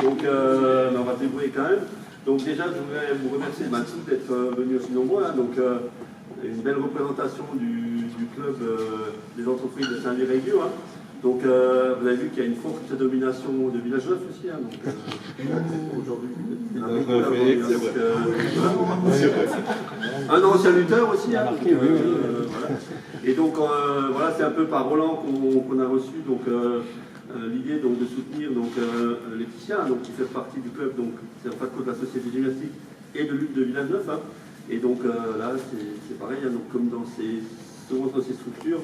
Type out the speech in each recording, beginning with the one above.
Donc on va se débrouiller quand même. Donc déjà, je voudrais vous remercier tous d'être venus aussi nombreux. Hein. Donc une belle représentation du club des entreprises de Saint-Louis-Régueux. Hein. Donc vous avez vu qu'il y a une forte domination de Village-Neuf aussi. Hein. Donc aujourd'hui, un ancien lutteur aussi. Hein. Donc, voilà. Et donc voilà, c'est un peu par Roland qu'on a reçu donc l'idée donc de soutenir donc Laetitia, donc qui fait partie du club, donc c'est en fait de la société gymnastique et de lutte de Village-Neuf. Hein. Et donc là c'est pareil, hein, donc comme dans ces structures,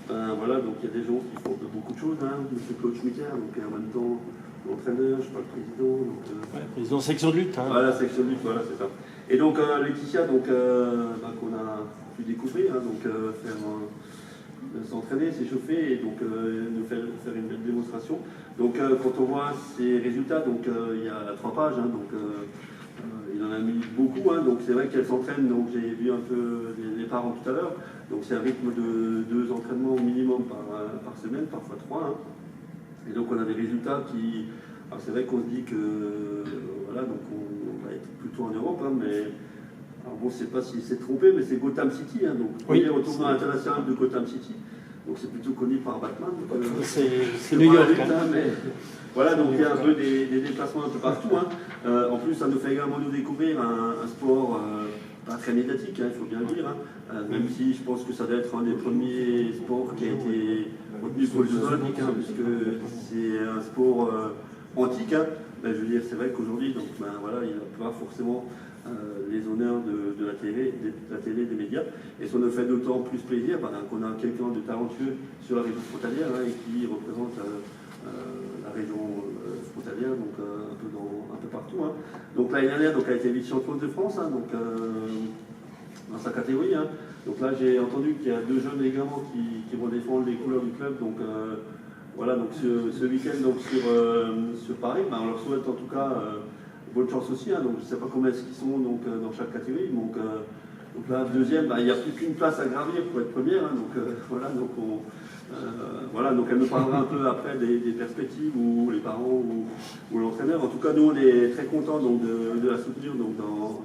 voilà, donc il y a des gens qui font beaucoup de choses, hein, monsieur Claude Schmitter, donc en même temps l'entraîneur, je sais pas, le président. Donc, président section de lutte. Hein. Voilà, section de lutte, voilà, c'est ça. Et donc Laetitia, donc qu'on a pu découvrir, hein, donc faire s'entraîner, s'échauffer et donc nous faire une belle démonstration. Donc quand on voit ces résultats, donc il y a 3 pages, hein, donc il en a mis beaucoup, hein, donc c'est vrai qu'elle s'entraîne, donc j'ai vu un peu les parents tout à l'heure, donc c'est un rythme de 2 entraînements au minimum par semaine, parfois 3. Hein. Et donc on a des résultats qui... Alors c'est vrai qu'on se dit que voilà, donc on va être plutôt en Europe, hein, mais alors bon, je ne sais pas s'il s'est trompé, mais c'est Gotham City, hein, donc premier tournoi international de Gotham City. Donc c'est plutôt connu par Batman. C'est New York. Hein, mais voilà, donc il y a un peu des déplacements un peu partout. Hein. En plus, ça nous fait également nous découvrir un sport pas très médiatique, hein, il faut bien le dire. Hein. Même si je pense que ça doit être un des premiers sports qui a été retenu pour les Jeux Olympiques, hein, puisque c'est un sport antique. Hein. Ben, je veux dire, c'est vrai qu'aujourd'hui, donc voilà, il n'a pas forcément les honneurs de la télé, des médias. Et ça nous fait d'autant plus plaisir qu'on a quelqu'un de talentueux sur la région frontalière, hein, et qui représente la région frontalière, donc un peu partout. Hein. Donc l'année dernière, donc, elle a été vice-championne de France, hein, donc, dans sa catégorie. Hein. Donc là, j'ai entendu qu'il y a 2 jeunes également qui vont défendre les couleurs du club. Donc voilà, donc ce week-end donc, sur Paris, on leur souhaite en tout cas bonne chance aussi. Hein. Donc je ne sais pas combien est-ce qu'ils sont donc, dans chaque catégorie. Donc là, deuxième, il n'y a plus qu'une place à gravir pour être première. Hein. Donc voilà, donc voilà, donc elle nous parlera un peu après des perspectives ou les parents ou l'entraîneur. En tout cas, nous on est très contents donc, de la soutenir donc,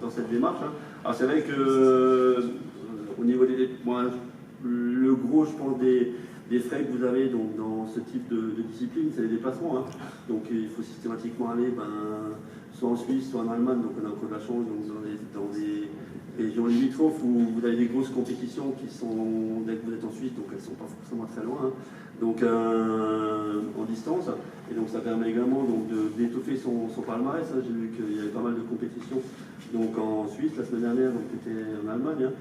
dans cette démarche. Hein. Alors c'est vrai que au niveau le gros, je pense, des frais que vous avez donc, dans ce type de discipline, c'est les déplacements. Hein. Donc il faut systématiquement aller soit en Suisse, soit en Allemagne. Donc on a encore de la chance donc, dans des régions limitrophes où vous avez des grosses compétitions qui sont, dès que vous êtes en Suisse, donc elles ne sont pas forcément très loin. Hein. Donc en distance. Et donc ça permet également d'étoffer son palmarès. Hein. J'ai vu qu'il y avait pas mal de compétitions donc, en Suisse la semaine dernière, donc tu étais en Allemagne. Hein.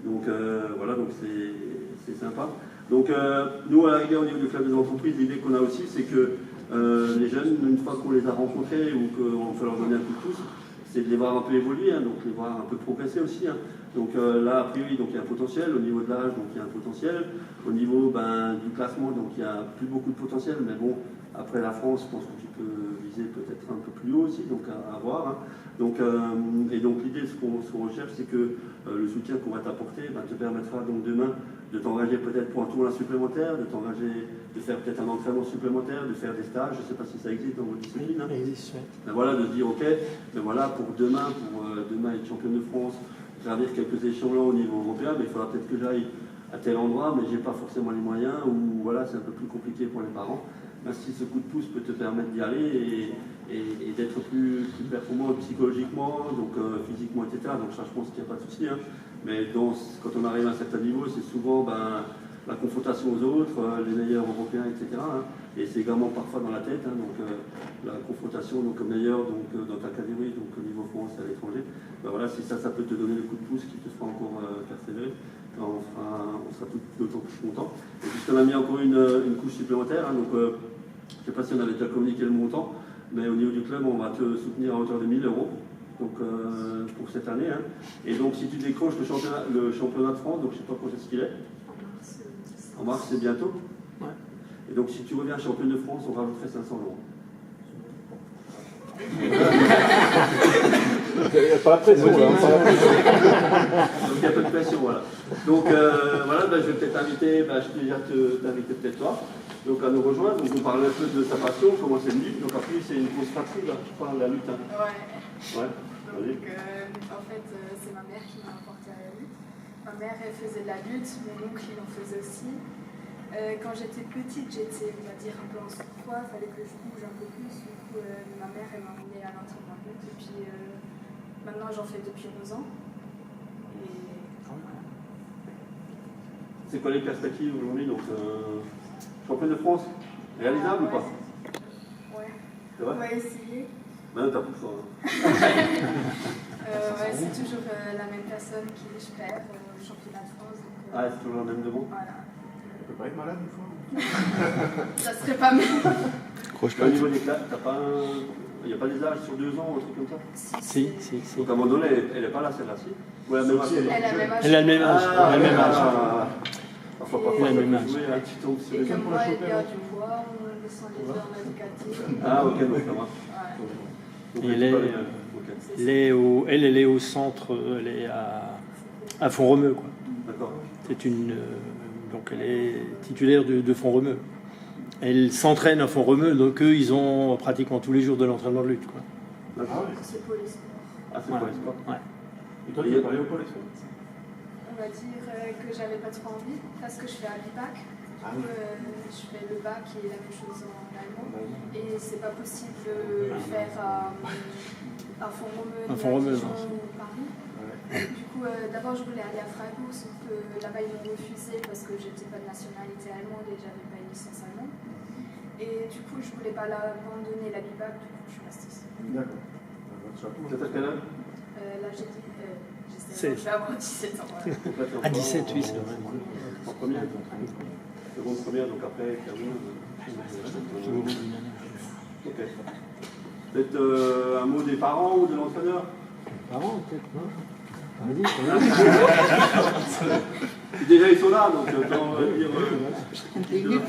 Donc voilà, donc c'est sympa. Donc nous, à la rigueur, au niveau du club des entreprises, l'idée qu'on a aussi, c'est que les jeunes, une fois qu'on les a rencontrés ou qu'on peut leur donner un coup de pouce, c'est de les voir un peu évoluer, hein, donc les voir un peu progresser aussi. Hein. Donc là, a priori, donc, il y a un potentiel. Au niveau de l'âge, donc il y a un potentiel. Au niveau du classement, donc il n'y a plus beaucoup de potentiel. Mais bon, après la France, je pense que tu peux viser peut-être un peu plus haut aussi, donc à voir. Hein. Donc, et donc l'idée, ce qu'on recherche, c'est que le soutien qu'on va t'apporter te permettra donc demain de t'engager peut-être pour un tournoi supplémentaire, de t'engager, de faire peut-être un entraînement supplémentaire, de faire des stages, je ne sais pas si ça existe dans votre discipline. Hein. Voilà, de se dire, ok, mais voilà, pour demain être champion de France, gravir quelques échelons au niveau européen, mais il faudra peut-être que j'aille à tel endroit, mais je n'ai pas forcément les moyens, ou voilà, c'est un peu plus compliqué pour les parents. Ben, si ce coup de pouce peut te permettre d'y aller et d'être plus performant psychologiquement, donc physiquement, etc. Donc ça, je pense qu'il n'y a pas de souci. Hein. Mais quand on arrive à un certain niveau, c'est souvent la confrontation aux autres, les meilleurs européens, etc. Hein. Et c'est également parfois dans la tête, hein, donc la confrontation donc, meilleur donc, dans ta catégorie, donc au niveau France et à l'étranger. Ben, voilà, si ça peut te donner le coup de pouce qui te fera encore persévérer, ben, on sera d'autant plus content. Et puisqu'on a mis encore une couche supplémentaire, hein, donc je ne sais pas si on avait déjà communiqué le montant, mais au niveau du club, on va te soutenir à hauteur de 1 000 € donc, pour cette année. Hein. Et donc, si tu décroches le championnat de France, donc je ne sais pas quand est-ce qu'il est. En mars, c'est bientôt. Ouais. Et donc, si tu reviens champion de France, on rajouterait 500 €. Il n'y a pas la pression. Donc, il y a peu de pression, voilà. Donc, voilà, je vais peut-être t'inviter, je peux déjà t'inviter peut-être toi. donc à nous rejoindre. Donc on parle un peu de sa passion, comment c'est venu. Donc après c'est une grosse patrie, là, tu parles de la lutte. Hein. Ouais. Donc en fait c'est ma mère qui m'a apporté à la lutte. Ma mère elle faisait de la lutte, mon oncle il en faisait aussi. Quand j'étais petite, j'étais, on va dire, un peu en surpoids, il fallait que je bouge un peu plus. Du coup, ma mère elle m'a emmenée à l'entraînement de lutte. Et puis maintenant j'en fais depuis 11 ans. Et... C'est quoi les perspectives aujourd'hui? Donc champion de France, réalisable ou pas? Ouais. C'est vrai? On va essayer. Maintenant t'as plus le choix. Ouais, c'est toujours la même personne qui je perds au championnat de France. Donc, Ah, c'est toujours la même demande? Voilà. Tu peux pas être malade une fois? Ça serait pas mal. Au niveau des classes, il n'y a pas des âges sur 2 ans ou un truc comme ça? Si. Donc à un moment donné, elle n'est pas là celle-là-ci? Ou elle a le même âge? Elle a le même âge. Elle a le même âge. Ah, Elle a le même âge. Parfois, Elle a le même âge. jouer, hein, tu tombes sur Et les comme épaules. moi, elle perd du poids, on descend les heures éducatives. Ah, ok, donc ça marche. Ouais. Donc, Et elle est pas les- ok. Elle est au centre, elle est à Font-Romeu, quoi. D'accord. C'est une, donc elle est titulaire de Font-Romeu. Elle s'entraîne à Font-Romeu, donc eux, ils ont pratiquement tous les jours de l'entraînement de lutte, quoi. D'accord. C'est pour les sports. Ah, c'est pour les sports. Ouais. Et toi, tu veux pas aller au pôle expo? On va dire que j'avais pas trop envie parce que je fais un bac. Ah oui. Je fais le bac et la même chose en allemand. Et c'est pas possible de le faire à Font-Romeu, À Font-Romeu, Dijon non. ou Paris. Du coup, d'abord je voulais aller à Freiburg, sauf que là-bas ils m'ont refusé parce que j'étais pas de nationalité allemande et j'avais pas une licence allemande. Et du coup, je voulais pas abandonner la bac, du coup je suis restée ici. D'accord. Tu as quel âge? Là j'ai dit, C'est- je vais avoir 17 ans. Voilà. Donc là, t'es À encore 17, oui, c'est vrai. En première. Seconde première, donc après, Caroline. Ok. Peut-être un mot des parents ou de l'entraîneur? Parents, peut-être, non? Déjà, ils sont là, donc autant dire.